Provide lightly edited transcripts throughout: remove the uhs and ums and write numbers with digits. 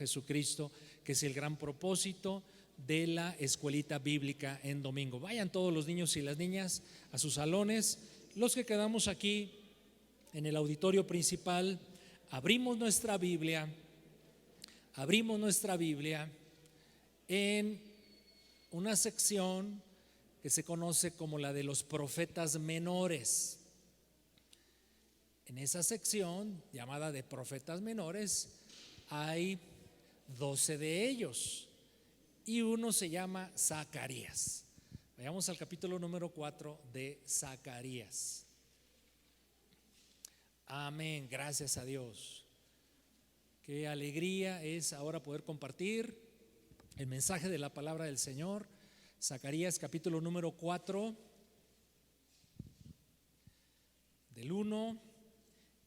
Jesucristo, que es el gran propósito de la escuelita bíblica en domingo. Vayan todos los niños y las niñas a sus salones. Los que quedamos aquí en el auditorio principal, abrimos nuestra Biblia en una sección que se conoce como la de los profetas menores. En esa sección llamada de profetas menores hay 12 de ellos y uno se llama Zacarías. Vayamos al capítulo número 4 de Zacarías. Amén, gracias a Dios. Qué alegría es ahora poder compartir el mensaje de la palabra del Señor. Zacarías capítulo número 4, del 1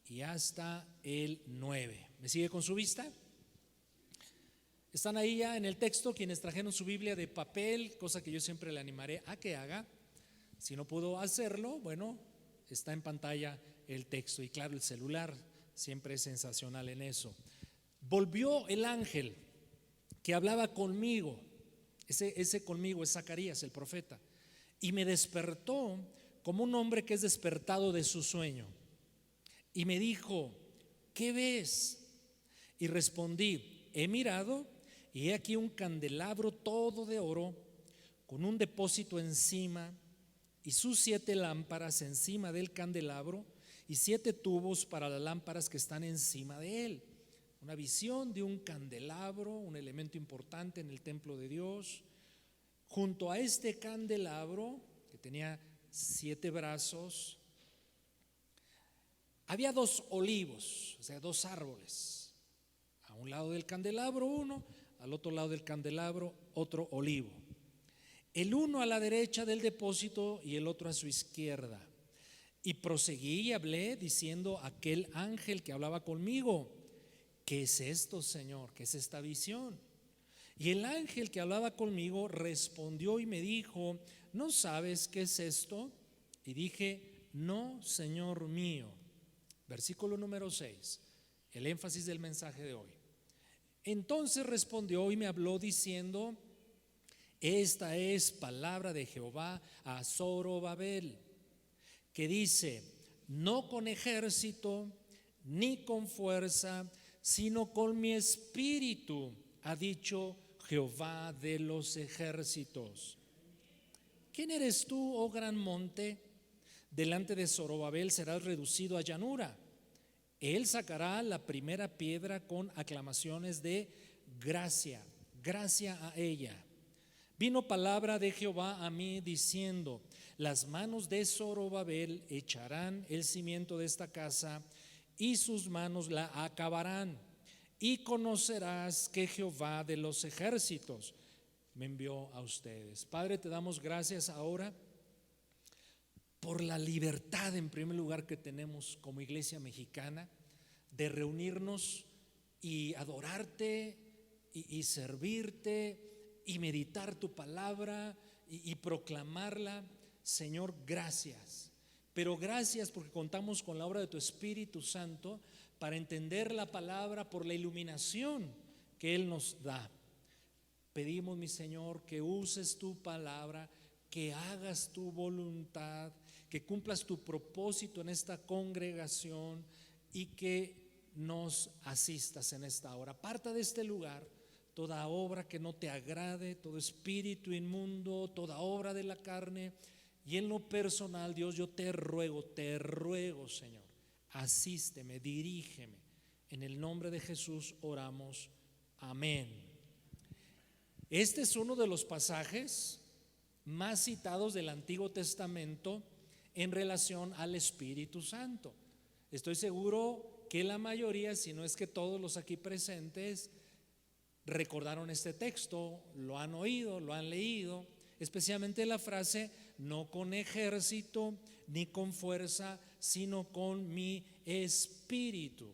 y hasta el 9. ¿Me sigue con su vista? Están ahí ya en el texto quienes trajeron su Biblia de papel, cosa que yo siempre le animaré a que haga. Si no pudo hacerlo, bueno, está en pantalla el texto y claro, el celular siempre es sensacional en eso. Volvió el ángel que hablaba conmigo, ese conmigo es Zacarías el profeta, y me despertó como un hombre que es despertado de su sueño, y me dijo: ¿qué ves? Y respondí: he mirado y he aquí un candelabro todo de oro con un depósito encima y sus 7 lámparas encima del candelabro y 7 tubos para las lámparas que están encima de él. Una visión de un candelabro, un elemento importante en el templo de Dios. Junto a este candelabro, que tenía 7 brazos, había 2 olivos, o sea, 2 árboles. A un lado del candelabro uno, al otro lado del candelabro otro olivo. El uno a la derecha del depósito y el otro a su izquierda. Y proseguí y hablé diciendo a aquel ángel que hablaba conmigo: ¿qué es esto, Señor? ¿Qué es esta visión? Y el ángel que hablaba conmigo respondió y me dijo: ¿no sabes qué es esto? Y dije: no, Señor mío. Versículo número 6, el énfasis del mensaje de hoy. Entonces respondió y me habló diciendo: esta es palabra de Jehová a Zorobabel, que dice: no con ejército ni con fuerza, sino con mi espíritu, ha dicho Jehová de los ejércitos. ¿Quién eres tú, oh gran monte? Delante de Zorobabel serás reducido a llanura. Él sacará la primera piedra con aclamaciones de gracia, gracia a ella. Vino palabra de Jehová a mí diciendo: las manos de Zorobabel echarán el cimiento de esta casa y sus manos la acabarán, y conocerás que Jehová de los ejércitos me envió a ustedes. Padre, te damos gracias ahora por la libertad en primer lugar que tenemos como iglesia mexicana de reunirnos y adorarte y servirte y meditar tu palabra y proclamarla. Señor, gracias. Pero gracias porque contamos con la obra de tu Espíritu Santo para entender la palabra por la iluminación que Él nos da. Pedimos, mi Señor, que uses tu palabra, que hagas tu voluntad, que cumplas tu propósito en esta congregación y que nos asistas en esta hora. Aparta de este lugar toda obra que no te agrade, todo espíritu inmundo, toda obra de la carne. Y en lo personal, Dios, yo te ruego, Señor, asísteme, dirígeme. En el nombre de Jesús oramos. Amén. Este es uno de los pasajes más citados del Antiguo Testamento en relación al Espíritu Santo. Estoy seguro que la mayoría, si no es que todos los aquí presentes, recordaron este texto, lo han oído, lo han leído, especialmente la frase: no con ejército ni con fuerza, sino con mi espíritu.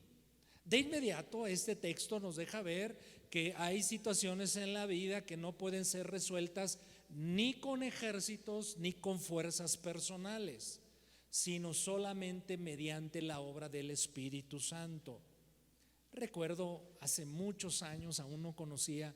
De inmediato este texto nos deja ver que hay situaciones en la vida que no pueden ser resueltas ni con ejércitos ni con fuerzas personales, sino solamente mediante la obra del Espíritu Santo. Recuerdo hace muchos años, aún no conocía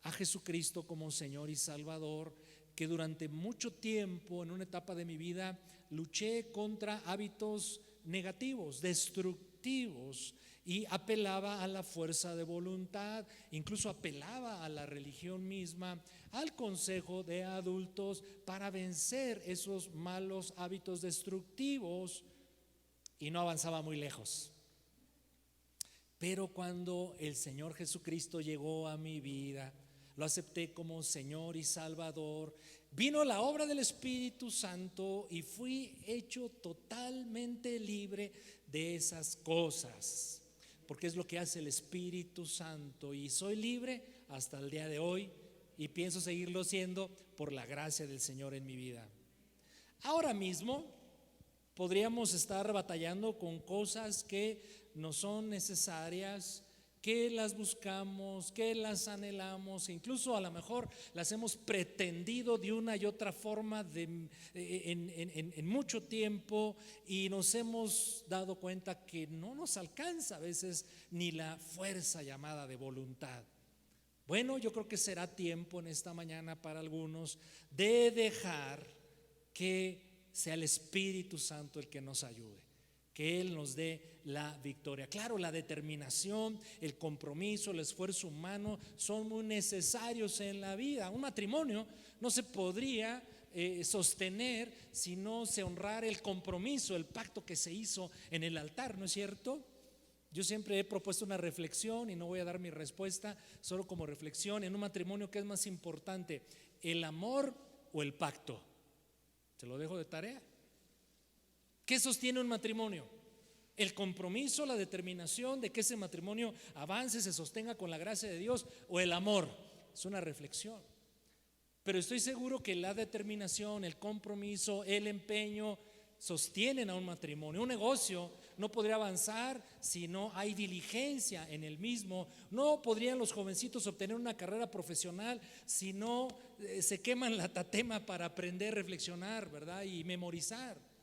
a Jesucristo como Señor y Salvador, que durante mucho tiempo en una etapa de mi vida luché contra hábitos negativos, destructivos, y apelaba a la fuerza de voluntad, incluso apelaba a la religión misma, al consejo de adultos para vencer esos malos hábitos destructivos, y no avanzaba muy lejos. Pero cuando el Señor Jesucristo llegó a mi vida, lo acepté como Señor y Salvador, vino la obra del Espíritu Santo y fui hecho totalmente libre de esas cosas, porque es lo que hace el Espíritu Santo, y soy libre hasta el día de hoy y pienso seguirlo siendo por la gracia del Señor en mi vida. Ahora mismo podríamos estar batallando con cosas que no son necesarias, que las buscamos, que las anhelamos, incluso a lo mejor las hemos pretendido de una y otra forma en mucho tiempo, y nos hemos dado cuenta que no nos alcanza a veces ni la fuerza llamada de voluntad. Bueno, yo creo que será tiempo en esta mañana para algunos de dejar que sea el Espíritu Santo el que nos ayude, que Él nos dé la victoria. Claro, la determinación, el compromiso, el esfuerzo humano son muy necesarios en la vida. Un matrimonio no se podría sostener si no se honrara el compromiso, el pacto que se hizo en el altar, ¿no es cierto? Yo siempre he propuesto una reflexión y no voy a dar mi respuesta, solo como reflexión. En un matrimonio, ¿qué es más importante? ¿El amor o el pacto? Se lo dejo de tarea. ¿Qué sostiene un matrimonio? ¿El compromiso, la determinación de que ese matrimonio avance, se sostenga con la gracia de Dios, o el amor? Es una reflexión. Pero estoy seguro que la determinación, el compromiso, el empeño sostienen a un matrimonio. Un negocio no podría avanzar si no hay diligencia en el mismo. No podrían los jovencitos obtener una carrera profesional si no se queman la tatema para aprender, reflexionar, ¿verdad? Y memorizar.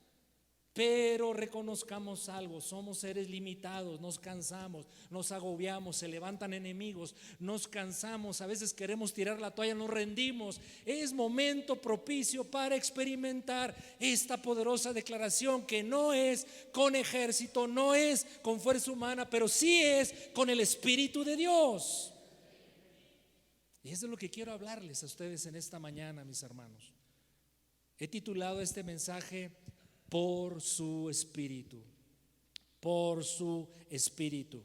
Pero reconozcamos algo: somos seres limitados, nos cansamos, nos agobiamos, se levantan enemigos, nos cansamos, a veces queremos tirar la toalla, nos rendimos. Es momento propicio para experimentar esta poderosa declaración, que no es con ejército, no es con fuerza humana, pero sí es con el Espíritu de Dios. Y eso es lo que quiero hablarles a ustedes en esta mañana, mis hermanos. He titulado este mensaje: por su Espíritu, por su Espíritu.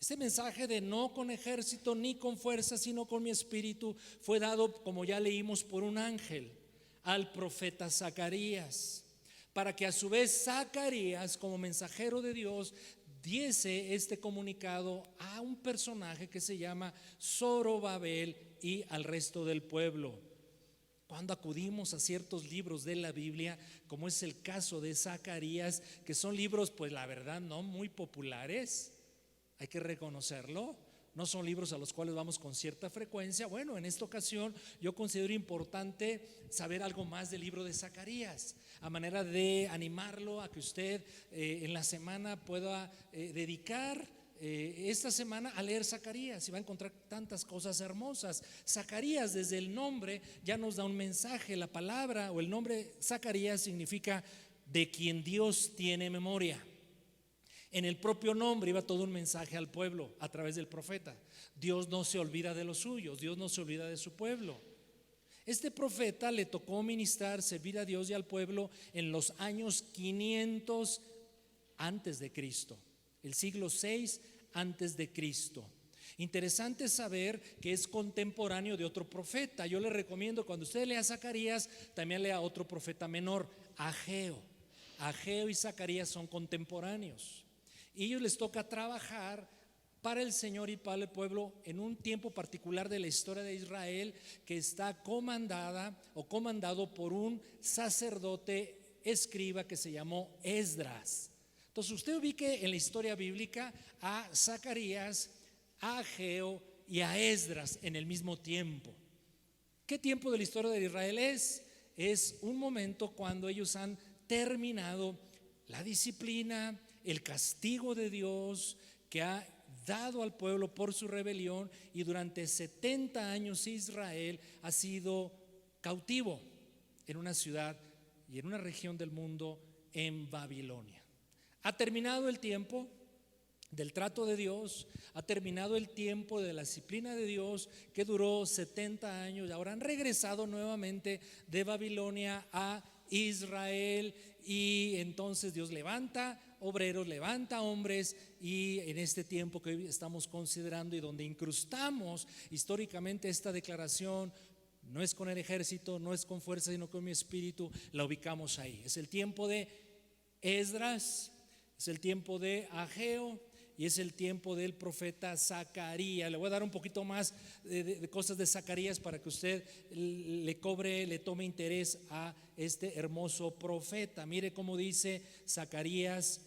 Este mensaje de no con ejército ni con fuerza, sino con mi Espíritu, fue dado, como ya leímos, por un ángel al profeta Zacarías, para que a su vez Zacarías, como mensajero de Dios, diese este comunicado a un personaje que se llama Zorobabel y al resto del pueblo. Cuando acudimos a ciertos libros de la Biblia, como es el caso de Zacarías, que son libros, pues la verdad, no muy populares, hay que reconocerlo, no son libros a los cuales vamos con cierta frecuencia. Bueno, en esta ocasión yo considero importante saber algo más del libro de Zacarías, a manera de animarlo a que usted en la semana pueda dedicar esta semana a leer Zacarías, y va a encontrar tantas cosas hermosas. Zacarías, desde el nombre ya nos da un mensaje. La palabra o el nombre Zacarías significa de quien Dios tiene memoria. En el propio nombre iba todo un mensaje al pueblo a través del profeta. Dios no se olvida de los suyos, Dios no se olvida de su pueblo. Este profeta le tocó ministrar, servir a Dios y al pueblo en los años 500 antes de Cristo, el siglo 6 antes de Cristo. Interesante saber que es contemporáneo de otro profeta. Yo le recomiendo, cuando usted lea Zacarías, también lea otro profeta menor, Ageo. Ageo y Zacarías son contemporáneos, y a ellos les toca trabajar para el Señor y para el pueblo en un tiempo particular de la historia de Israel, que está comandado por un sacerdote escriba que se llamó Esdras. Entonces usted ubique en la historia bíblica a Zacarías, a Ageo y a Esdras en el mismo tiempo. ¿Qué tiempo de la historia de Israel es? Es un momento cuando ellos han terminado la disciplina, el castigo de Dios, que ha dado al pueblo por su rebelión, y durante 70 años Israel ha sido cautivo en una ciudad y en una región del mundo, en Babilonia. Ha terminado el tiempo del trato de Dios, ha terminado el tiempo de la disciplina de Dios que duró 70 años. Ahora han regresado nuevamente de Babilonia a Israel, y entonces Dios levanta obreros, levanta hombres, y en este tiempo que hoy estamos considerando y donde incrustamos históricamente esta declaración, no es con el ejército, no es con fuerza, sino con mi espíritu, la ubicamos ahí. Es el tiempo de Esdras, es el tiempo de Ageo y es el tiempo del profeta Zacarías. Le voy a dar un poquito más de cosas de Zacarías para que usted le tome interés a este hermoso profeta. Mire cómo dice Zacarías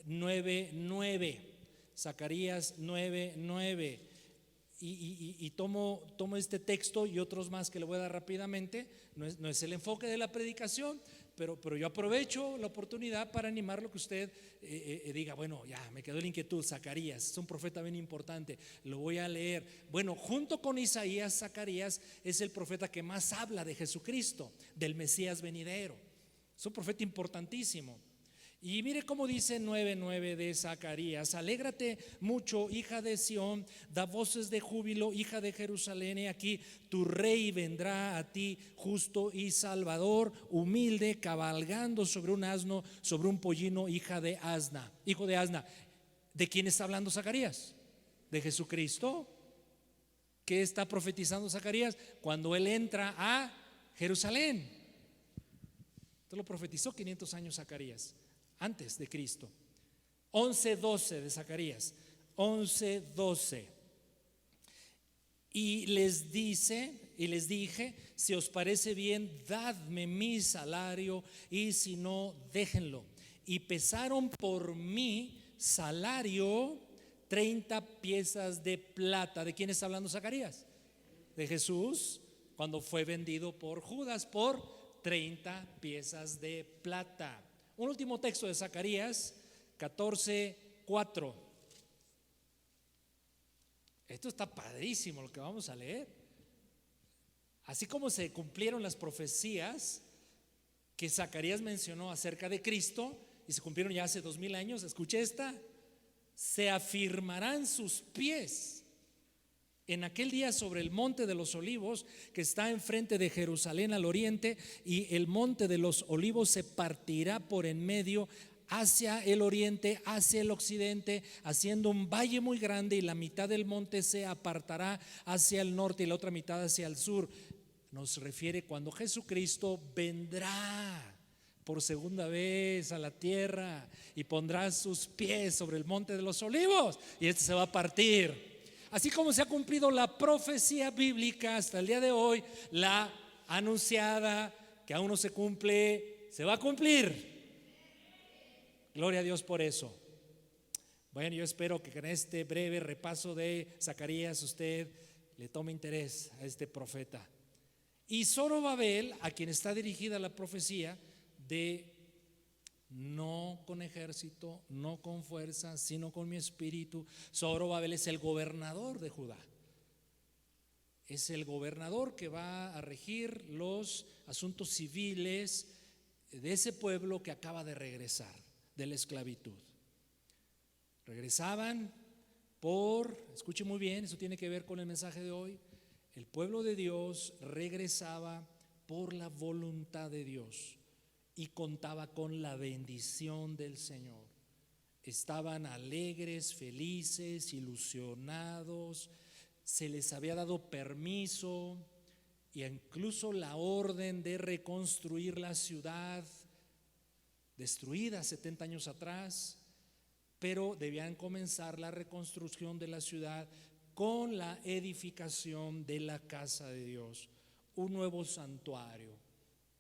9:9. Zacarías 9:9. Y tomo este texto y otros más que le voy a dar rápidamente. No es el enfoque de la predicación, pero yo aprovecho la oportunidad para animarlo, que usted diga, bueno, ya me quedó la inquietud. Zacarías es un profeta bien importante, lo voy a leer. Bueno, junto con Isaías, Zacarías es el profeta que más habla de Jesucristo, del Mesías venidero. Es un profeta importantísimo. Y mire cómo dice 9:9 de Zacarías: alégrate mucho, hija de Sión, da voces de júbilo, hija de Jerusalén. He aquí tu rey vendrá a ti, justo y salvador, humilde, cabalgando sobre un asno, sobre un pollino, hija de asna, hijo de asna. ¿De quién está hablando Zacarías? De Jesucristo. ¿Qué está profetizando Zacarías? Cuando él entra a Jerusalén. Esto lo profetizó 500 años Zacarías antes de Cristo. 11:12 de Zacarías, 11:12. Y les dije, si os parece bien, dadme mi salario, y si no, déjenlo. Y pesaron por mi salario 30 piezas de plata. ¿De quién está hablando Zacarías? De Jesús, cuando fue vendido por Judas por 30 piezas de plata. Un último texto de Zacarías 14:4. Esto está padrísimo lo que vamos a leer. Así como se cumplieron las profecías que Zacarías mencionó acerca de Cristo, y se cumplieron ya hace 2000 años, escuche esta: se afirmarán sus pies en aquel día sobre el monte de los olivos, que está enfrente de Jerusalén al oriente, y el monte de los olivos se partirá por en medio hacia el oriente, hacia el occidente, haciendo un valle muy grande, y la mitad del monte se apartará hacia el norte y la otra mitad hacia el sur. Nos refiere cuando Jesucristo vendrá por segunda vez a la tierra y pondrá sus pies sobre el monte de los olivos, y este se va a partir. Así como se ha cumplido la profecía bíblica hasta el día de hoy, la anunciada, que aún no se cumple, se va a cumplir. Gloria a Dios por eso. Bueno, yo espero que en este breve repaso de Zacarías usted le tome interés a este profeta. Y Zorobabel, a quien está dirigida la profecía de no con ejército, no con fuerza, sino con mi espíritu. Zorobabel es el gobernador de Judá. Es el gobernador que va a regir los asuntos civiles de ese pueblo que acaba de regresar de la esclavitud. Regresaban escuche muy bien, eso tiene que ver con el mensaje de hoy. El pueblo de Dios regresaba por la voluntad de Dios y contaba con la bendición del Señor. Estaban alegres, felices, ilusionados. Se les había dado permiso e incluso la orden de reconstruir la ciudad destruida 70 años atrás, pero debían comenzar la reconstrucción de la ciudad con la edificación de la casa de Dios, un nuevo santuario.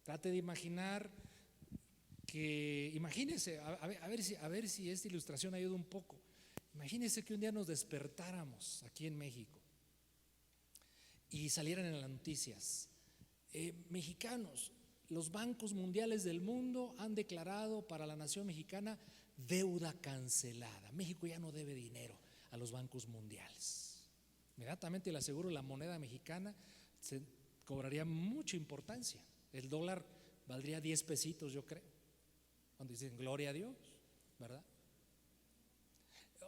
Trate de imaginar imagínese, a ver si esta ilustración ayuda un poco. Imagínese que un día nos despertáramos aquí en México y salieran en las noticias: mexicanos, los bancos mundiales del mundo han declarado para la nación mexicana deuda cancelada. México ya no debe dinero a los bancos mundiales. Inmediatamente le aseguro, la moneda mexicana se cobraría mucha importancia. El dólar valdría 10 pesitos, yo creo, cuando dicen gloria a Dios, ¿verdad?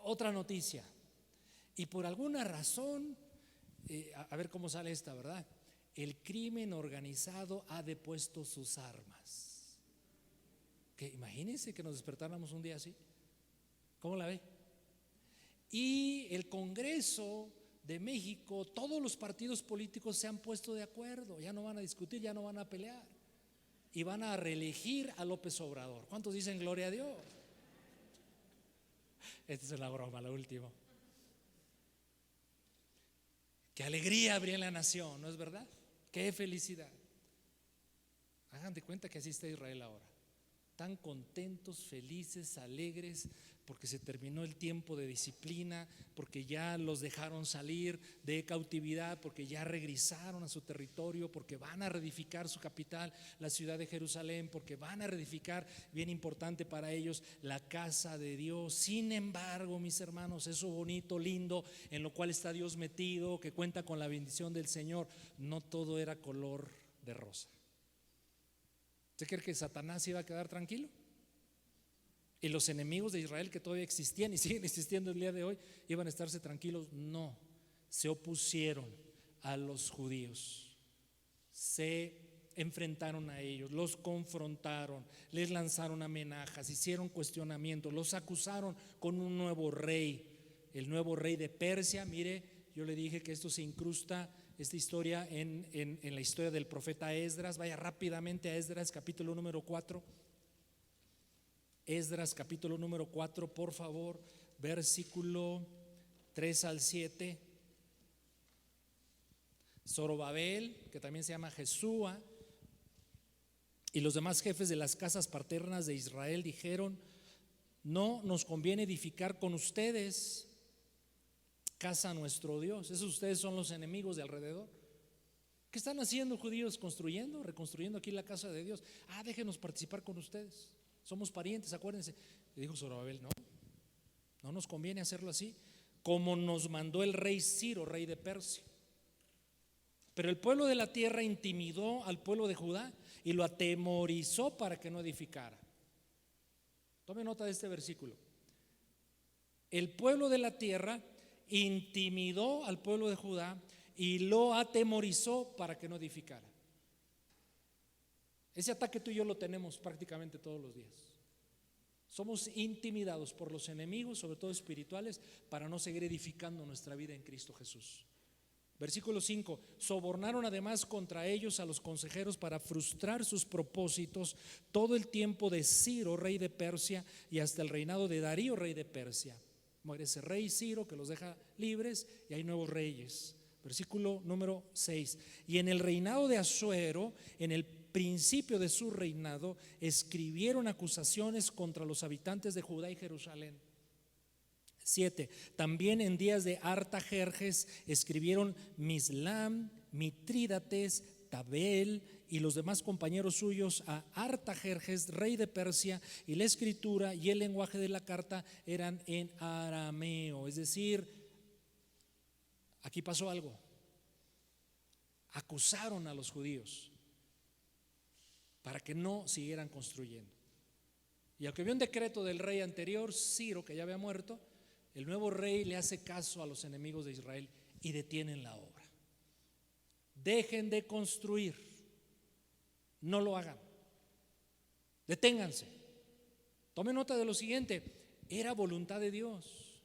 Otra noticia, y por alguna razón, a ver cómo sale esta, ¿verdad? El crimen organizado ha depuesto sus armas. Que imagínense que nos despertáramos un día así. ¿Cómo la ve? Y el Congreso de México, todos los partidos políticos se han puesto de acuerdo, ya no van a discutir, ya no van a pelear, y van a reelegir a López Obrador. ¿Cuántos dicen gloria a Dios? Esta es una broma, la última. Qué alegría habría en la nación, ¿no es verdad? Qué felicidad. Hagan de cuenta que así está Israel ahora, tan contentos, felices, alegres, porque se terminó el tiempo de disciplina, porque ya los dejaron salir de cautividad, porque ya regresaron a su territorio, porque van a reedificar su capital, la ciudad de Jerusalén, porque van a reedificar, bien importante para ellos, la casa de Dios. Sin embargo, mis hermanos, eso bonito, lindo, en lo cual está Dios metido, que cuenta con la bendición del Señor, no todo era color de rosa. ¿Usted cree que Satanás iba a quedar tranquilo? Y los enemigos de Israel, que todavía existían y siguen existiendo el día de hoy, iban a estarse tranquilos. No, se opusieron a los judíos, se enfrentaron a ellos, los confrontaron, les lanzaron amenazas, hicieron cuestionamientos, los acusaron con un nuevo rey, el nuevo rey de Persia. Mire, yo le dije que esto se incrusta, esta historia, en la historia del profeta Esdras. Vaya rápidamente a Esdras capítulo número 4. Esdras capítulo número 4, por favor, versículo 3 al 7. Zorobabel, que también se llama Jesúa, y los demás jefes de las casas paternas de Israel dijeron: no nos conviene edificar con ustedes casa a nuestro Dios. Esos ustedes son los enemigos de alrededor. ¿Qué están haciendo, judíos? Construyendo, reconstruyendo aquí la casa de Dios. Déjenos participar con ustedes, somos parientes, acuérdense. Le dijo Zorobabel: no nos conviene hacerlo así, como nos mandó el rey Ciro, rey de Persia. Pero el pueblo de la tierra intimidó al pueblo de Judá y lo atemorizó para que no edificara. Tome nota de este versículo. El pueblo de la tierra intimidó al pueblo de Judá y lo atemorizó para que no edificara. Ese ataque tú y yo lo tenemos prácticamente todos los días. Somos intimidados por los enemigos, sobre todo espirituales, para no seguir edificando nuestra vida en Cristo Jesús. Versículo 5: sobornaron además contra ellos a los consejeros para frustrar sus propósitos todo el tiempo de Ciro, rey de Persia, y hasta el reinado de Darío, rey de Persia. Muere ese rey Ciro, que los deja libres, y hay nuevos reyes. Versículo número 6: y en el reinado de Asuero, en el principio de su reinado, escribieron acusaciones contra los habitantes de Judá y Jerusalén. 7: también en días de Artajerjes escribieron Mislam, Mitrídates, Tabel y los demás compañeros suyos a Artajerjes, rey de Persia, y la escritura y el lenguaje de la carta eran en arameo. Es decir, aquí pasó algo. Acusaron a los judíos para que no siguieran construyendo. Y aunque había un decreto del rey anterior, Ciro, que ya había muerto, el nuevo rey le hace caso a los enemigos de Israel y detienen la obra. Dejen de construir, no lo hagan, deténganse. Tomen nota de lo siguiente: era voluntad de Dios,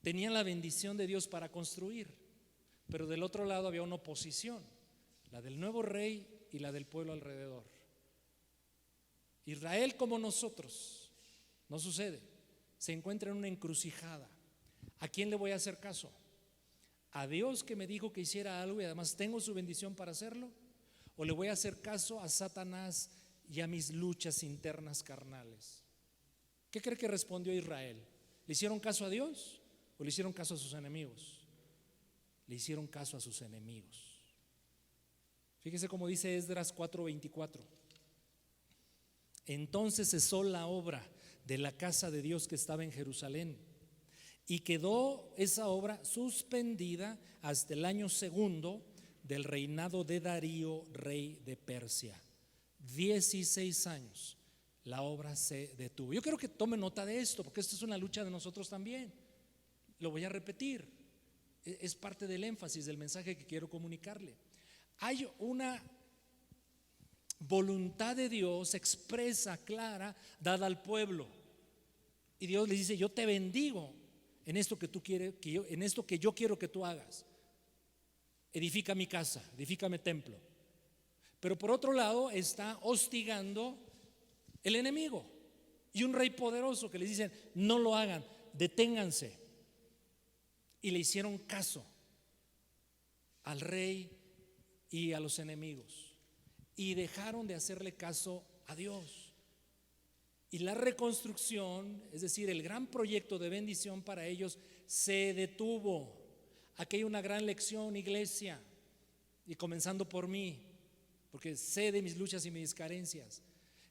tenían la bendición de Dios para construir, pero del otro lado había una oposición, la del nuevo rey y la del pueblo alrededor. Israel, como nosotros, no sucede, se encuentra en una encrucijada. ¿A quién le voy a hacer caso? ¿A Dios, que me dijo que hiciera algo y además tengo su bendición para hacerlo? ¿O le voy a hacer caso a Satanás y a mis luchas internas carnales? ¿Qué cree que respondió Israel? ¿Le hicieron caso a Dios o le hicieron caso a sus enemigos? Le hicieron caso a sus enemigos. Fíjese cómo dice Esdras 4:24. Entonces cesó la obra de la casa de Dios que estaba en Jerusalén, y quedó esa obra suspendida hasta el año segundo del reinado de Darío, rey de Persia. 16 años la obra se detuvo. Yo quiero que tome nota de esto, porque esto es una lucha de nosotros también. Lo voy a repetir, es parte del énfasis del mensaje que quiero comunicarle. Hay una voluntad de Dios expresa, clara, dada al pueblo, y Dios le dice: yo te bendigo en esto que tú quieres, en esto que yo quiero que tú hagas. Edifica mi casa, edifícame templo. Pero por otro lado está hostigando el enemigo y un rey poderoso que les dice: no lo hagan, deténganse. Y le hicieron caso al rey y a los enemigos, y dejaron de hacerle caso a Dios. Y la reconstrucción, es decir, el gran proyecto de bendición para ellos, se detuvo. Aquí hay una gran lección, iglesia, y comenzando por mí, porque sé de mis luchas y mis carencias,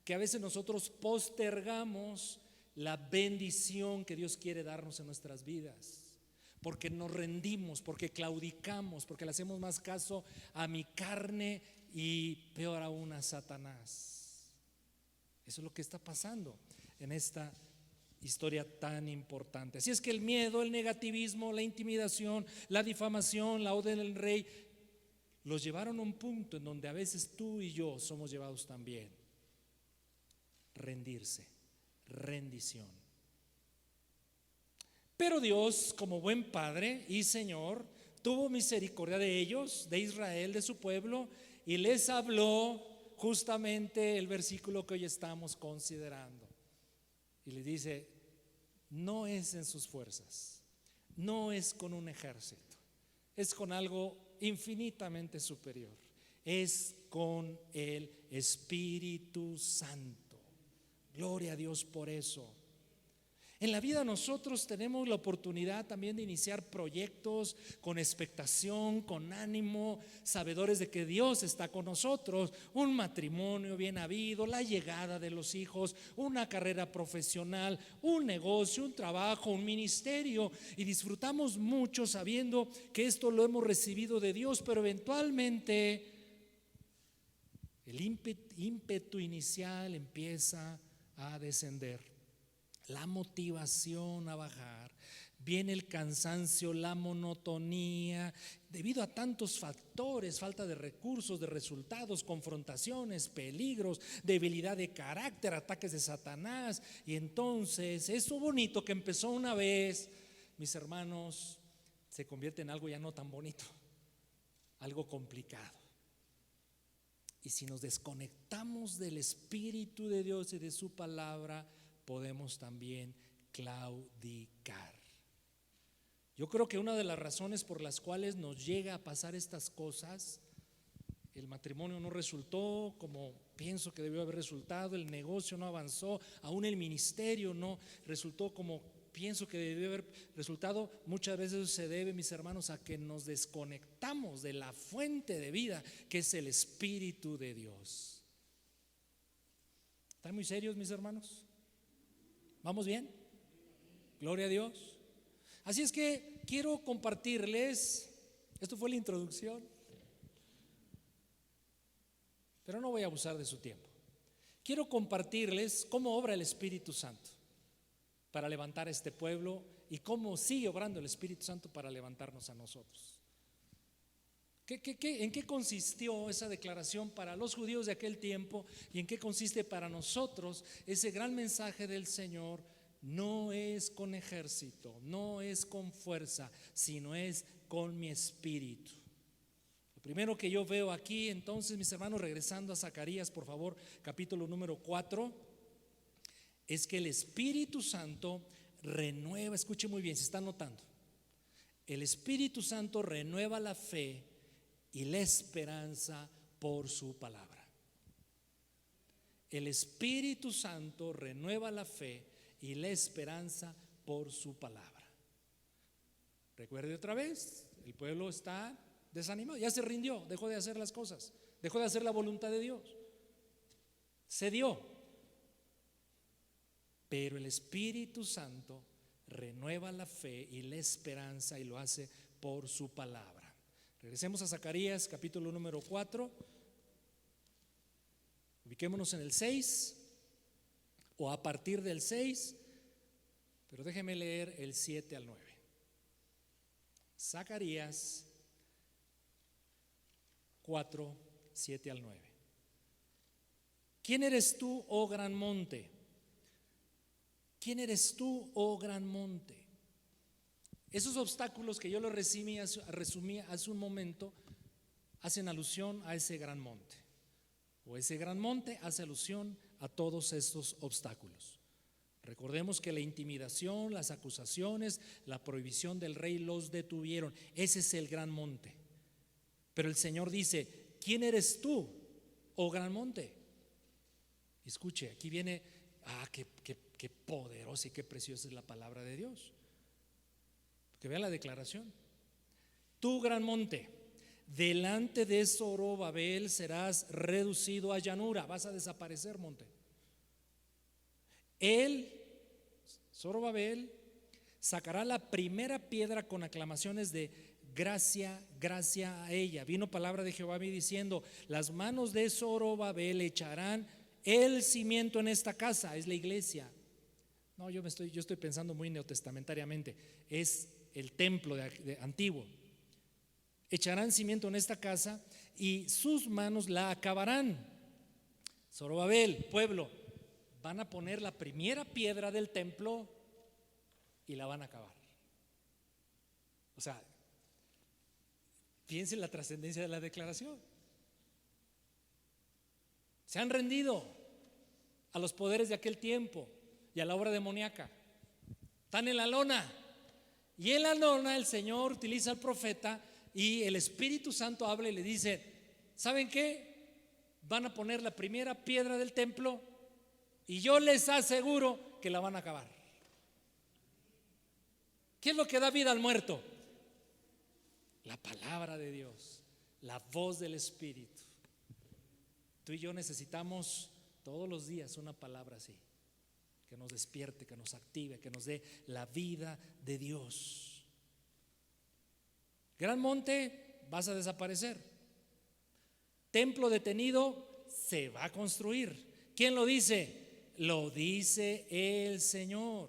que a veces nosotros postergamos la bendición que Dios quiere darnos en nuestras vidas, porque nos rendimos, porque claudicamos, porque le hacemos más caso a mi carne y peor aún a Satanás. Eso es lo que está pasando en esta historia tan importante. Así es que el miedo, el negativismo, la intimidación, la difamación, la odia del rey, los llevaron a un punto en donde a veces tú y yo somos llevados también. Rendirse, rendición. Pero Dios, como buen Padre y Señor, tuvo misericordia de ellos, de Israel, de su pueblo, y les habló justamente el versículo que hoy estamos considerando. Y le dice: no es en sus fuerzas, no es con un ejército, es con algo infinitamente superior, es con el Espíritu Santo. Gloria a Dios por eso. En la vida nosotros tenemos la oportunidad también de iniciar proyectos con expectación, con ánimo, sabedores de que Dios está con nosotros. Un matrimonio bien habido, la llegada de los hijos, una carrera profesional, un negocio, un trabajo, un ministerio. Y disfrutamos mucho sabiendo que esto lo hemos recibido de Dios, pero eventualmente el ímpetu inicial empieza a descender. La motivación a bajar, viene el cansancio, la monotonía, debido a tantos factores: falta de recursos, de resultados, confrontaciones, peligros, debilidad de carácter, ataques de Satanás. Y entonces eso bonito que empezó una vez, mis hermanos, se convierte en algo ya no tan bonito, algo complicado. Y si nos desconectamos del Espíritu de Dios y de su palabra, podemos también claudicar. Yo creo que una de las razones por las cuales nos llega a pasar estas cosas: el matrimonio no resultó como pienso que debió haber resultado, el negocio no avanzó, aún el ministerio no resultó como pienso que debió haber resultado. Muchas veces se debe, mis hermanos, a que nos desconectamos de la fuente de vida, que es el Espíritu de Dios. ¿Están muy serios, mis hermanos? ¿Vamos bien? Gloria a Dios. Así es que quiero compartirles, esto fue la introducción, pero no voy a abusar de su tiempo. Quiero compartirles cómo obra el Espíritu Santo para levantar a este pueblo y cómo sigue obrando el Espíritu Santo para levantarnos a nosotros. ¿En qué consistió esa declaración para los judíos de aquel tiempo y en qué consiste para nosotros ese gran mensaje del Señor? No es con ejército, no es con fuerza, sino es con mi espíritu. Lo primero que yo veo aquí, entonces, mis hermanos, regresando a Zacarías, por favor, capítulo número 4, es que el Espíritu Santo renueva. Escuche muy bien, se está notando. El Espíritu Santo renueva la fe y la esperanza por su palabra. El Espíritu Santo renueva la fe y la esperanza por su palabra. Recuerde otra vez, el pueblo está desanimado, ya se rindió, dejó de hacer las cosas, dejó de hacer la voluntad de Dios, cedió. Pero el Espíritu Santo renueva la fe y la esperanza y lo hace por su palabra. Regresemos a Zacarías capítulo número 4. Ubiquémonos en el 6 o a partir del 6, pero déjeme leer el 7 al 9. Zacarías 4, 7 al 9. ¿Quién eres tú, oh gran monte? ¿Quién eres tú, oh gran monte? Esos obstáculos que yo lo resumí hace un momento hacen alusión a ese gran monte. O ese gran monte hace alusión a todos estos obstáculos. Recordemos que la intimidación, las acusaciones, la prohibición del rey los detuvieron. Ese es el gran monte. Pero el Señor dice: ¿quién eres tú, oh gran monte? Escuche, aquí viene, qué poderosa y qué preciosa es la palabra de Dios. Que vea la declaración. Tú, gran monte, delante de Zorobabel serás reducido a llanura. Vas a desaparecer, monte. Él, Zorobabel, sacará la primera piedra con aclamaciones de gracia, gracia a ella. Vino palabra de Jehová a mí diciendo: las manos de Zorobabel echarán el cimiento en esta casa. Es la iglesia. No, yo estoy pensando muy neotestamentariamente. Es el templo antiguo. Echarán cimiento en esta casa y sus manos la acabarán. Zorobabel, pueblo, van a poner la primera piedra del templo y la van a acabar. O sea, piensen la trascendencia de la declaración. Se han rendido a los poderes de aquel tiempo y a la obra demoníaca. Están en la lona. Y en la lona el Señor utiliza al profeta y el Espíritu Santo habla y le dice: ¿saben qué? Van a poner la primera piedra del templo y yo les aseguro que la van a acabar. ¿Qué es lo que da vida al muerto? La palabra de Dios, la voz del Espíritu. Tú y yo necesitamos todos los días una palabra así, que nos despierte, que nos active, que nos dé la vida de Dios. Gran monte, vas a desaparecer. Templo detenido, se va a construir. ¿Quién lo dice? Lo dice el Señor.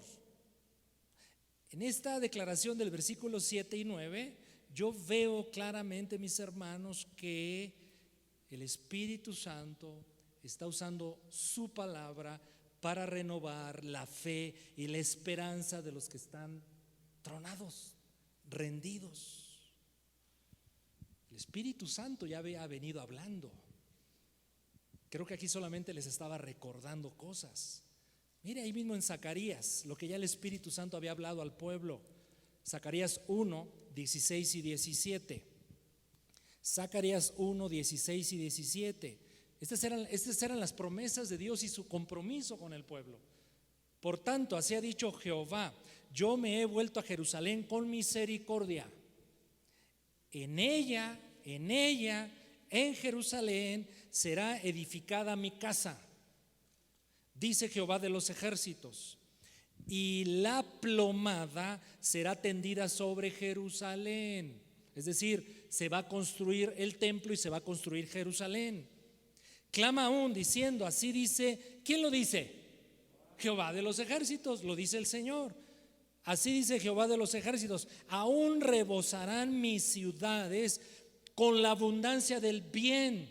En esta declaración del versículo 7 y 9, yo veo claramente, mis hermanos, que el Espíritu Santo está usando su palabra para renovar la fe y la esperanza de los que están tronados, rendidos. El Espíritu Santo ya había venido hablando. Creo que aquí solamente les estaba recordando cosas. Mire ahí mismo en Zacarías, lo que ya el Espíritu Santo había hablado al pueblo. Zacarías 1, 16 y 17. Zacarías 1, 16 y 17. Estas eran las promesas de Dios y su compromiso con el pueblo. Por tanto, así ha dicho Jehová: yo me he vuelto a Jerusalén con misericordia. En ella, en Jerusalén será edificada mi casa, dice Jehová de los ejércitos, y la plomada será tendida sobre Jerusalén. Es decir, se va a construir el templo y se va a construir Jerusalén. Clama aún diciendo: así dice, ¿quién lo dice? Jehová de los ejércitos, lo dice el Señor. Así dice Jehová de los ejércitos: aún rebosarán mis ciudades con la abundancia del bien,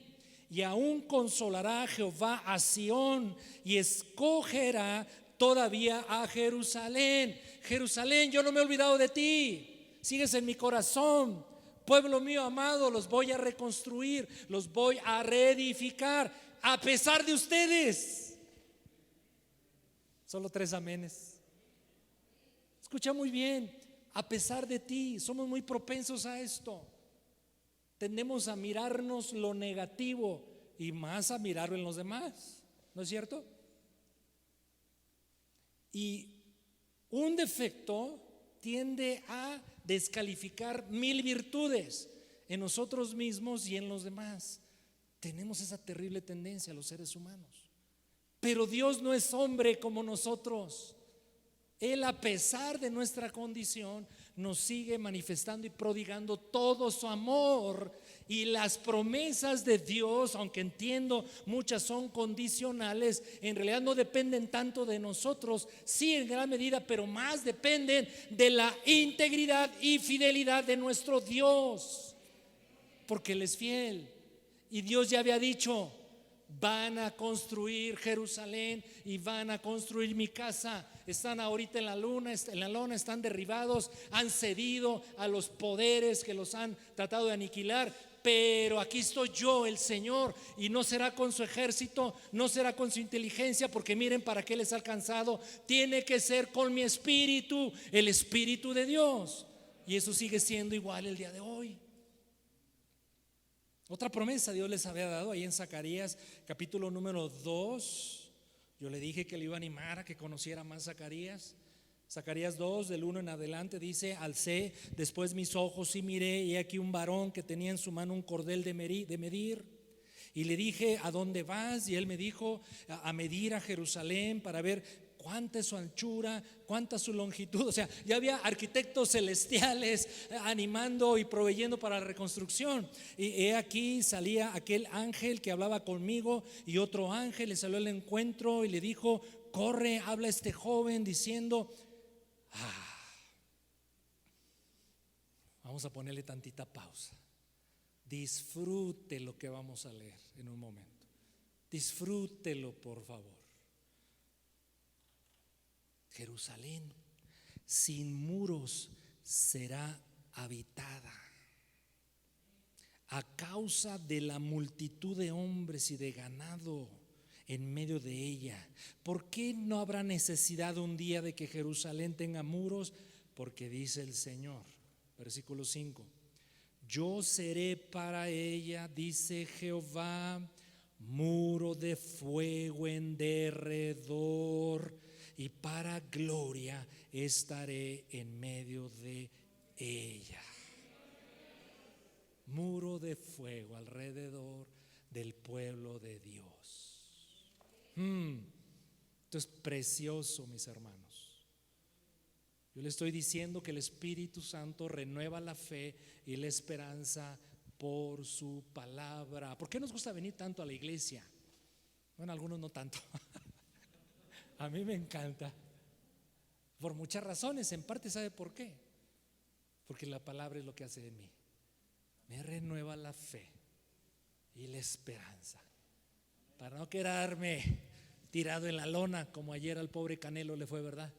y aún consolará Jehová a Sión y escogerá todavía a Jerusalén. Jerusalén, yo no me he olvidado de ti, sigues en mi corazón. Pueblo mío amado, los voy a reconstruir, los voy a reedificar a pesar de ustedes. Solo 3 amenes. Escucha muy bien: a pesar de ti. Somos muy propensos a esto. Tendemos a mirarnos lo negativo y más a mirarlo en los demás, ¿no es cierto? Y un defecto tiende a descalificar 1000 virtudes en nosotros mismos y en los demás. Tenemos esa terrible tendencia los seres humanos. Pero Dios no es hombre como nosotros. Él, a pesar de nuestra condición, nos sigue manifestando y prodigando todo su amor. Y las promesas de Dios, aunque entiendo muchas son condicionales, en realidad no dependen tanto de nosotros, sí en gran medida, pero más dependen de la integridad y fidelidad de nuestro Dios, porque Él es fiel. Y Dios ya había dicho: van a construir Jerusalén y van a construir mi casa. Están ahorita en la lona, están derribados, han cedido a los poderes que los han tratado de aniquilar. Pero aquí estoy yo, el Señor, y no será con su ejército, no será con su inteligencia, porque miren para qué les ha alcanzado. Tiene que ser con mi espíritu, el espíritu de Dios. Y eso sigue siendo igual el día de hoy. Otra promesa Dios les había dado ahí en Zacarías capítulo número 2. Yo le dije que le iba a animar a que conociera más Zacarías. Zacarías 2 del 1 en adelante dice: alcé después mis ojos y miré, y aquí un varón que tenía en su mano un cordel de medir. Y le dije: ¿a dónde vas? Y él me dijo: a medir a Jerusalén para ver cuánta es su anchura, cuánta es su longitud. O sea, ya había arquitectos celestiales animando y proveyendo para la reconstrucción. Y he aquí salía aquel ángel que hablaba conmigo, y otro ángel le salió al encuentro y le dijo: corre, habla a este joven diciendo. Vamos a ponerle tantita pausa. Disfrute lo que vamos a leer en un momento. Disfrútelo, por favor. Jerusalén sin muros será habitada a causa de la multitud de hombres y de ganado en medio de ella. ¿Por qué no habrá necesidad un día de que Jerusalén tenga muros? Porque dice el Señor, versículo 5: yo seré para ella, dice Jehová, muro de fuego en derredor, y para gloria estaré en medio de ella. Muro de fuego alrededor del pueblo de Dios. Esto es precioso, mis hermanos. Yo le estoy diciendo que el Espíritu Santo renueva la fe y la esperanza por su palabra. ¿Por qué nos gusta venir tanto a la iglesia? Bueno, algunos no tanto. A mí me encanta, por muchas razones. En parte, ¿sabe por qué? Porque la palabra es lo que hace de mí. Me renueva la fe y la esperanza, para no quedarme tirado en la lona como ayer al pobre Canelo le fue, ¿verdad?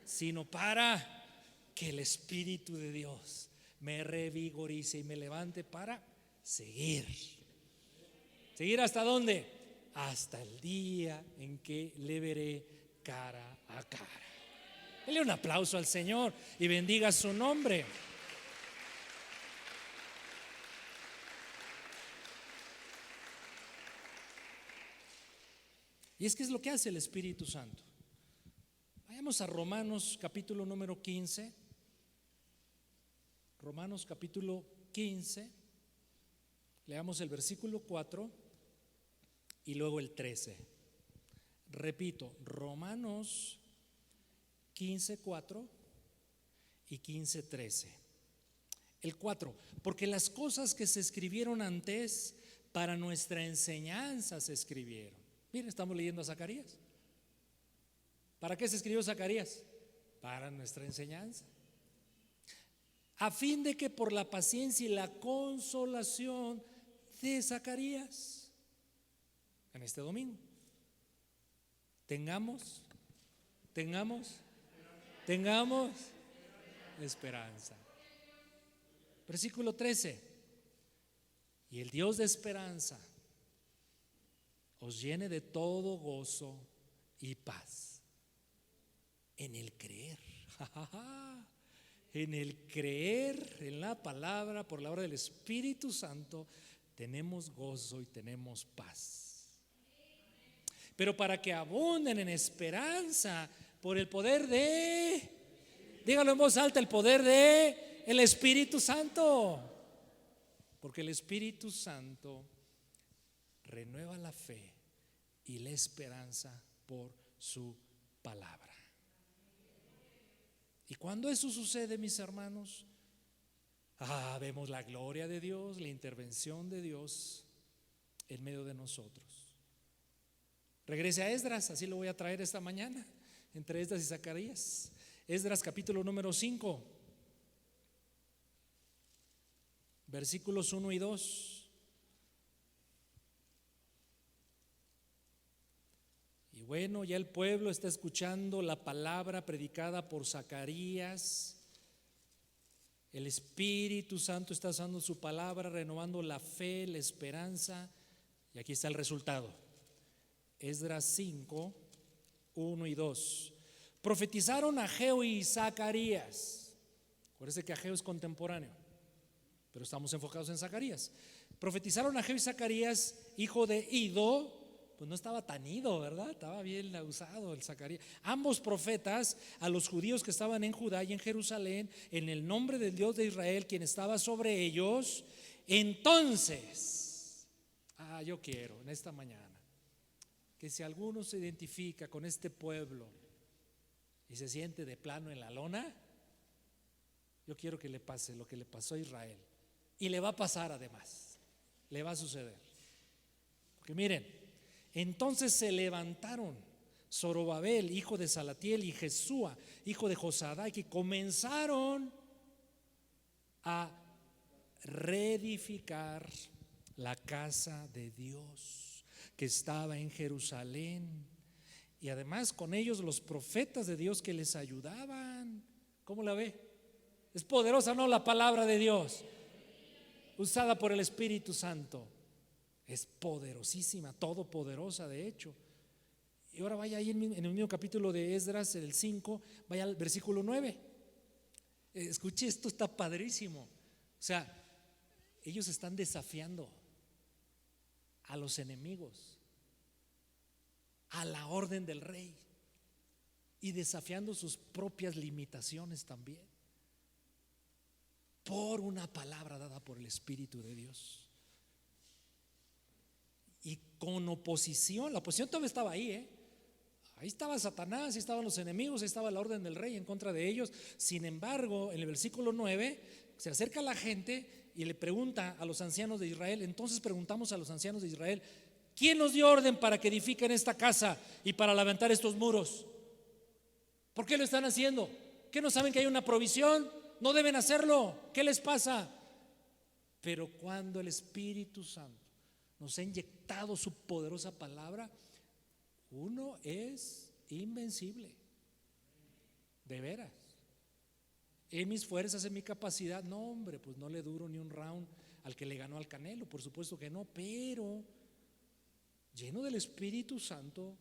Sino para que el Espíritu de Dios me revigorice y me levante para seguir. ¿Seguir hasta dónde? Hasta el día en que le veré cara a cara. Dele un aplauso al Señor y bendiga su nombre. Y es que es lo que hace el Espíritu Santo. Vayamos a Romanos capítulo número 15. Romanos capítulo 15. Leamos el versículo 4 y luego el 13. Repito, Romanos 15:4 y 15:13. El 4: porque las cosas que se escribieron antes para nuestra enseñanza se escribieron. Miren, estamos leyendo a Zacarías. ¿Para qué se escribió Zacarías? Para nuestra enseñanza, a fin de que por la paciencia y la consolación de Zacarías, en este domingo, tengamos esperanza. Versículo 13: y el Dios de esperanza os llene de todo gozo y paz en el creer. En el creer en la palabra, por la obra del Espíritu Santo, tenemos gozo y tenemos paz. Pero para que abunden en esperanza por el poder de, dígalo en voz alta, el poder de el Espíritu Santo. Porque el Espíritu Santo renueva la fe y la esperanza por su palabra. Y cuando eso sucede, mis hermanos, vemos la gloria de Dios, la intervención de Dios en medio de nosotros. Regrese a Esdras, así lo voy a traer esta mañana, entre Esdras y Zacarías. Esdras capítulo número 5, versículos 1 y 2. Y bueno, ya el pueblo está escuchando la palabra predicada por Zacarías. El Espíritu Santo está usando su palabra, renovando la fe, la esperanza. Y aquí está el resultado. Esdras 5, 1 y 2. Profetizaron Ageo y Zacarías. Acuérdense que Ageo es contemporáneo, pero estamos enfocados en Zacarías. Profetizaron Ageo y Zacarías, hijo de Ido. Pues no estaba tan ido, ¿verdad? Estaba bien usado el Zacarías. Ambos profetas a los judíos que estaban en Judá y en Jerusalén, en el nombre del Dios de Israel, quien estaba sobre ellos. Entonces, yo quiero en esta mañana que si alguno se identifica con este pueblo y se siente de plano en la lona, yo quiero que le pase lo que le pasó a Israel. Y le va a pasar además, le va a suceder. Porque miren, entonces se levantaron Zorobabel, hijo de Salatiel, y Jesúa, hijo de Josadai, que comenzaron a reedificar la casa de Dios que estaba en Jerusalén. Y además con ellos los profetas de Dios que les ayudaban. ¿Cómo la ve? Es poderosa, ¿no? La palabra de Dios usada por el Espíritu Santo. Es poderosísima, todopoderosa de hecho. Y ahora vaya ahí en el mismo capítulo de Esdras, en el 5, vaya al versículo 9. Escuche, esto está padrísimo. O sea, ellos están desafiando a los enemigos, a la orden del rey, y desafiando sus propias limitaciones también, por una palabra dada por el Espíritu de Dios. Y con oposición, la oposición todavía estaba ahí, ahí estaba Satanás, ahí estaban los enemigos, ahí estaba la orden del rey en contra de ellos. Sin embargo, en el versículo 9 se acerca la gente y le pregunta a los ancianos de Israel. Entonces preguntamos a los ancianos de Israel: ¿quién nos dio orden para que edifiquen esta casa y para levantar estos muros? ¿Por qué lo están haciendo? ¿Qué no saben que hay una provisión? No deben hacerlo. ¿Qué les pasa? Pero cuando el Espíritu Santo nos ha inyectado su poderosa palabra, uno es invencible, de veras. En mis fuerzas, en mi capacidad, no hombre, pues no le duro ni un round al que le ganó al Canelo, por supuesto que no, pero lleno del Espíritu Santo,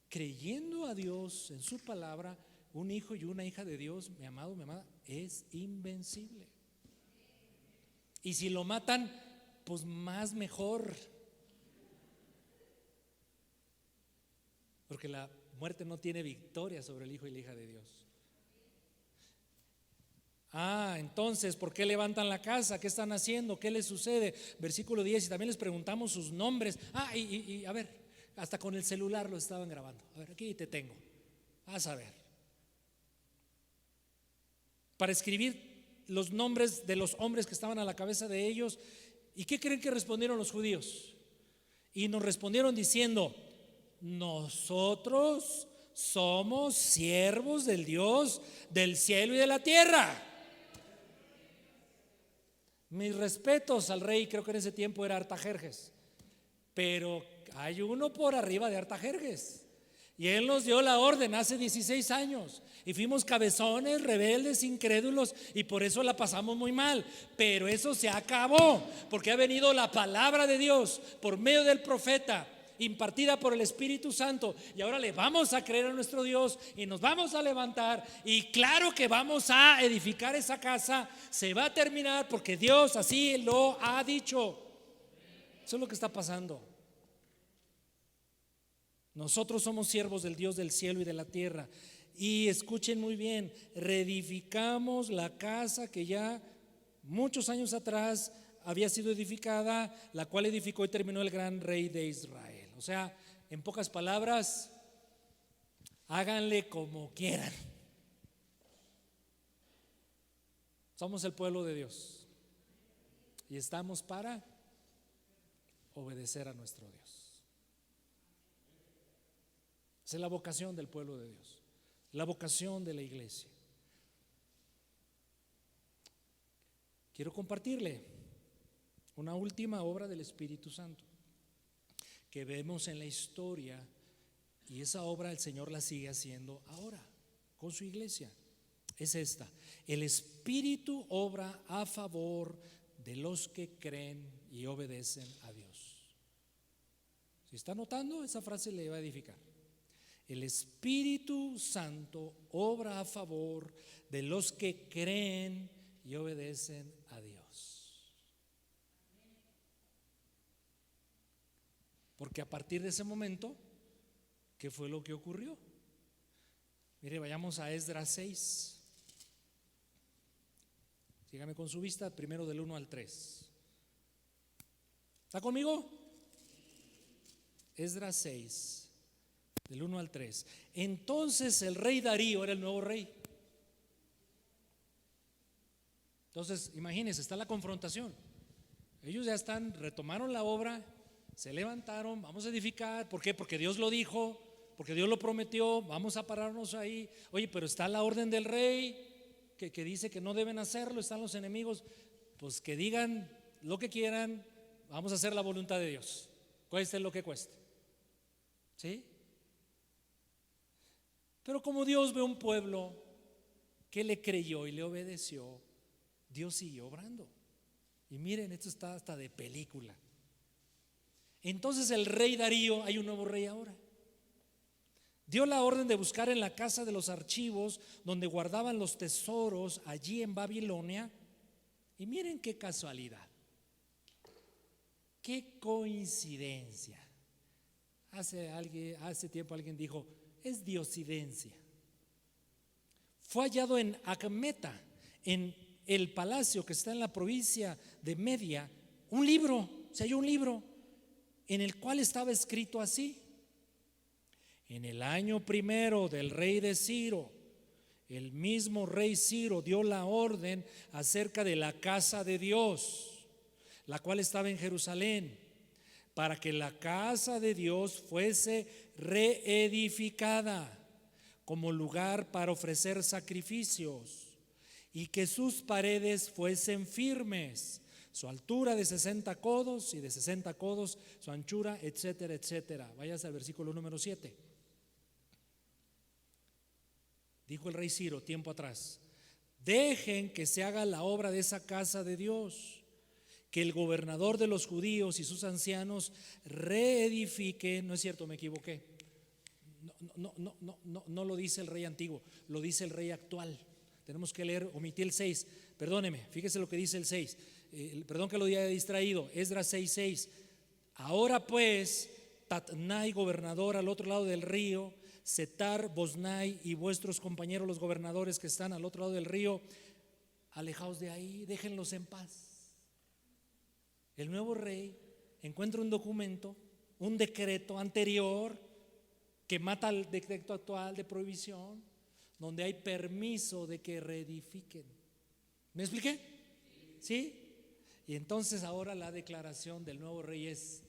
creyendo a Dios en su palabra, un hijo y una hija de Dios, mi amado, mi amada, es invencible. Y si lo matan, pues más mejor, porque la muerte no tiene victoria sobre el hijo y la hija de Dios. Entonces, ¿por qué levantan la casa? ¿Qué están haciendo? ¿Qué les sucede? Versículo 10, y también les preguntamos sus nombres. Y a ver, hasta con el celular lo estaban grabando. A ver, aquí te tengo, vas a ver, para escribir los nombres de los hombres que estaban a la cabeza de ellos. ¿Y qué creen que respondieron los judíos? Y nos respondieron diciendo: nosotros somos siervos del Dios del cielo y de la tierra. Mis respetos al rey, creo que en ese tiempo era Artajerjes, pero hay uno por arriba de Artajerjes, y él nos dio la orden hace 16 años y fuimos cabezones, rebeldes, incrédulos, y por eso la pasamos muy mal. Pero eso se acabó, porque ha venido la palabra de Dios por medio del profeta, impartida por el Espíritu Santo, y ahora le vamos a creer a nuestro Dios y nos vamos a levantar, y claro que vamos a edificar esa casa. Se va a terminar porque Dios así lo ha dicho. Eso es lo que está pasando. Nosotros somos siervos del Dios del cielo y de la tierra. Y escuchen muy bien, reedificamos la casa que ya muchos años atrás había sido edificada, la cual edificó y terminó el gran rey de Israel. O sea, en pocas palabras, háganle como quieran. Somos el pueblo de Dios y estamos para obedecer a nuestro Dios. Esa es la vocación del pueblo de Dios, la vocación de la iglesia. Quiero compartirle una última obra del Espíritu Santo que vemos en la historia, y esa obra el Señor la sigue haciendo ahora con su iglesia. Es esta: el Espíritu obra a favor de los que creen y obedecen a Dios. Si está notando, esa frase le va a edificar. El Espíritu Santo obra a favor de los que creen y obedecen a Dios. Porque a partir de ese momento, ¿qué fue lo que ocurrió? Mire, vayamos a Esdras 6. Sígame con su vista, primero del 1 al 3. ¿Está conmigo? Esdras 6, del 1 al 3. Entonces el rey Darío era el nuevo rey. Entonces, imagínense, está la confrontación. Ellos ya retomaron la obra, se levantaron, vamos a edificar. ¿Por qué? Porque Dios lo dijo, porque Dios lo prometió, vamos a pararnos ahí. Oye, pero está la orden del rey que dice que no deben hacerlo, están los enemigos. Pues que digan lo que quieran, vamos a hacer la voluntad de Dios, cueste lo que cueste. ¿Sí? Pero como Dios ve un pueblo que le creyó y le obedeció, Dios siguió obrando. Y miren, esto está hasta de película. Entonces el rey Darío, hay un nuevo rey ahora, dio la orden de buscar en la casa de los archivos donde guardaban los tesoros allí en Babilonia. Y miren qué casualidad, qué coincidencia. Hace tiempo alguien dijo, es diosidencia. Fue hallado en Acmeta, en el palacio que está en la provincia de Media, un libro, se halló un libro en el cual estaba escrito así: en el año primero del rey de Ciro, el mismo rey Ciro dio la orden acerca de la casa de Dios, la cual estaba en Jerusalén, para que la casa de Dios fuese reedificada como lugar para ofrecer sacrificios, y que sus paredes fuesen firmes, su altura de 60 codos y de 60 codos su anchura, etcétera, etcétera. Váyase al versículo número 7. Dijo el rey Ciro tiempo atrás: dejen que se haga la obra de esa casa de Dios, que el gobernador de los judíos y sus ancianos reedifiquen. No es cierto, me equivoqué. No lo dice el rey antiguo, lo dice el rey actual. Tenemos que leer, omití el 6, perdóneme, fíjese lo que dice el 6, perdón que lo haya distraído, Esdras 6:6. Ahora pues, Tatnai, gobernador al otro lado del río, Setar, Boznai y vuestros compañeros los gobernadores que están al otro lado del río, alejaos de ahí, déjenlos en paz. El nuevo rey encuentra un documento, un decreto anterior que mata al decreto actual de prohibición, donde hay permiso de que reedifiquen. ¿Me expliqué? ¿Sí? Y entonces ahora la declaración del nuevo rey es: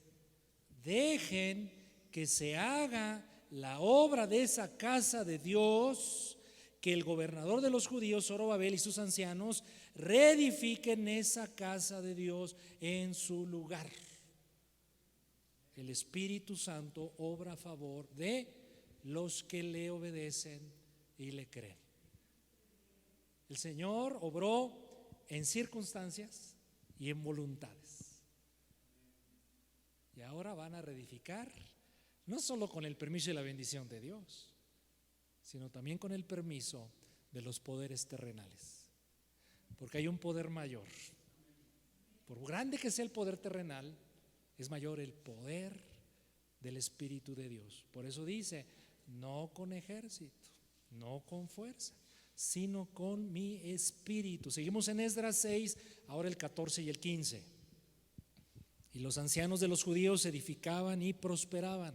dejen que se haga la obra de esa casa de Dios, que el gobernador de los judíos, Zorobabel, y sus ancianos reedifiquen esa casa de Dios en su lugar. El Espíritu Santo obra a favor de los que le obedecen y le creen. El Señor obró en circunstancias y en voluntades. Y ahora van a reedificar, no solo con el permiso y la bendición de Dios, sino también con el permiso de los poderes terrenales. Porque hay un poder mayor. Por grande que sea el poder terrenal, es mayor el poder del Espíritu de Dios. Por eso dice: no con ejército, no con fuerza, sino con mi espíritu. Seguimos en Esdras 6, ahora el 14 y el 15. Y los ancianos de los judíos edificaban y prosperaban,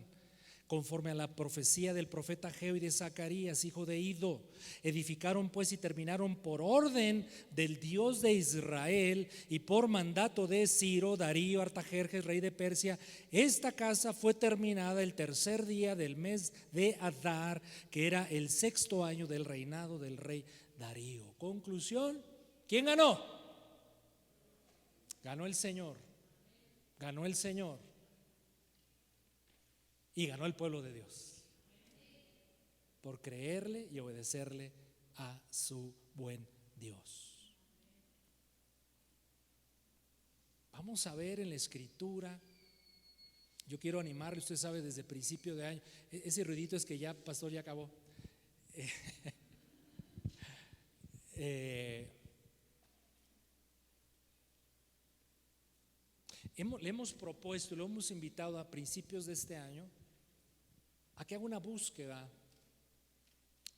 conforme a la profecía del profeta Ageo y de Zacarías, hijo de Ido. Edificaron pues y terminaron por orden del Dios de Israel y por mandato de Ciro, Darío, Artajerjes, rey de Persia. Esta casa fue terminada el tercer día del mes de Adar, que era el 6º año del reinado del rey Darío. Conclusión, ¿quién ganó? Ganó el Señor. Ganó el Señor. Y ganó el pueblo de Dios por creerle y obedecerle a su buen Dios. Vamos a ver en la Escritura. Yo quiero animarle, usted sabe, desde principio de año. Ese ruidito es que ya, pastor, ya acabó. Le hemos propuesto, lo hemos invitado a principios de este año a que haga una búsqueda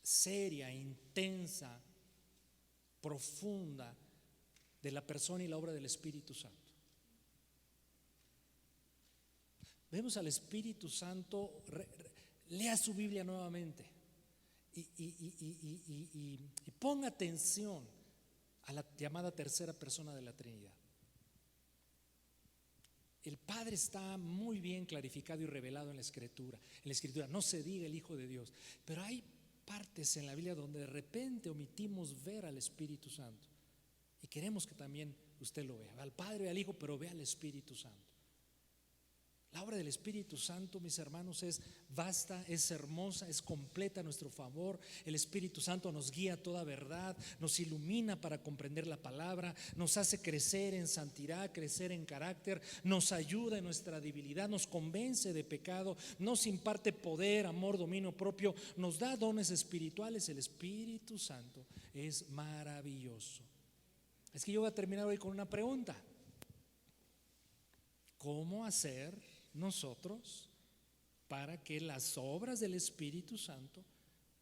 seria, intensa, profunda de la persona y la obra del Espíritu Santo. Vemos al Espíritu Santo, lea su Biblia nuevamente y ponga atención a la llamada tercera persona de la Trinidad. El Padre está muy bien clarificado y revelado en la Escritura. No se diga el Hijo de Dios, pero hay partes en la Biblia donde de repente omitimos ver al Espíritu Santo y queremos que también usted lo vea, al Padre y al Hijo, pero vea al Espíritu Santo. La obra del Espíritu Santo, mis hermanos, es vasta, es hermosa, es completa a nuestro favor. El Espíritu Santo nos guía a toda verdad, nos ilumina para comprender la palabra, nos hace crecer en santidad, crecer en carácter, nos ayuda en nuestra debilidad, nos convence de pecado, nos imparte poder, amor, dominio propio, nos da dones espirituales. El Espíritu Santo es maravilloso. Es que yo voy a terminar hoy con una pregunta: ¿cómo hacer nosotros para que las obras del Espíritu Santo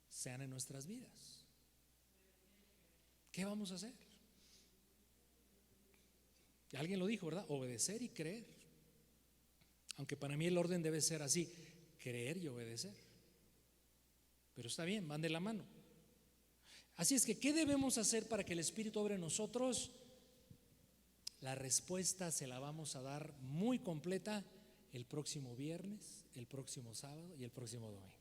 sean en nuestras vidas? ¿Qué vamos a hacer? Alguien lo dijo, ¿verdad? Obedecer y creer. Aunque para mí el orden debe ser así: creer y obedecer. Pero está bien, van de la mano. Así es que, ¿qué debemos hacer para que el Espíritu obre en nosotros? La respuesta se la vamos a dar muy completa el próximo viernes, el próximo sábado y el próximo domingo.